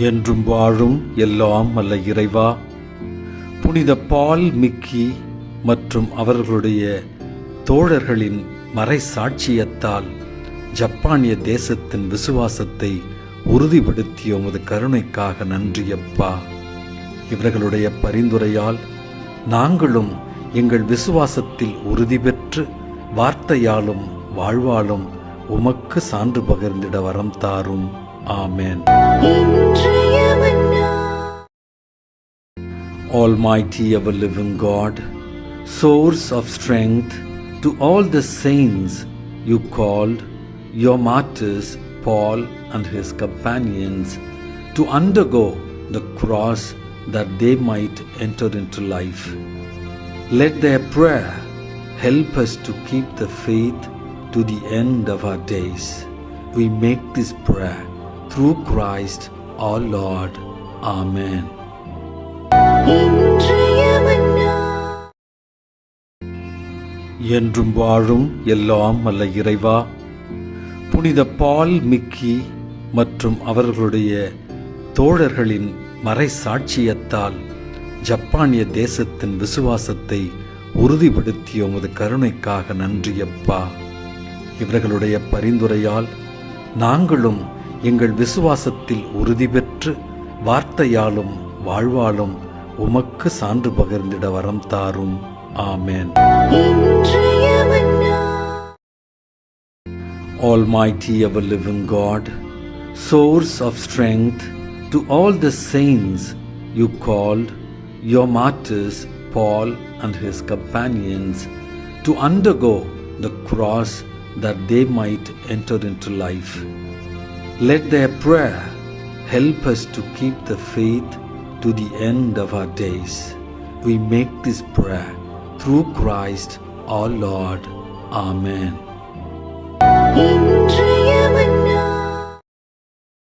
என்றும் வாழும் எல்லாம் வல்ல இறைவா, புனித பால் மிக்கி மற்றும் அவர்களுடைய தோழர்களின் மறைசாட்சியத்தால் ஜப்பானிய தேசத்தின் விசுவாசத்தை உறுதிப்படுத்திய உமது கருணைக்காக நன்றியப்பா. இவர்களுடைய பரிந்துரையால் நாங்களும் எங்கள் விசுவாசத்தில் உறுதி பெற்று வார்த்தையாலும் வாழ்வாலும் உமக்கு சான்று பகிர்ந்திட வரம் தாரும். ஆமென். Almighty ever-living God, source of strength to all the saints you called your martyrs Paul and his companions to undergo the cross that they might enter into life. Let their prayer help us to keep the faith to the end of our days. We make this prayer through Christ our Lord. Amen. என்றும் வாழும் எல்லாம் வல்ல இறைவா, புனித பால் Mickey மற்றும் அவர்களுடைய தோழர்களின் மறைசாட்சியத்தால் ஜப்பானிய தேசத்தின் விசுவாசத்தை உறுதிப்படுத்திய உமது கருணைக்காக நன்றியப்பா. இவர்களுடைய பரிந்துரையால் நாங்களும் எங்கள் விசுவாசத்தில் உறுதி பெற்று வார்த்தையாலும் வாழ்வாலும் உமக்கு சான்று பகிர்ந்திட வரம் தாரும். ஆமென். Almighty ever-living God, source of strength to all the saints you called your martyrs Paul and his companions to undergo the cross that they might enter into life. Let their prayer help us to keep the faith to the end of our days. We make this prayer through Christ our Lord. Amen.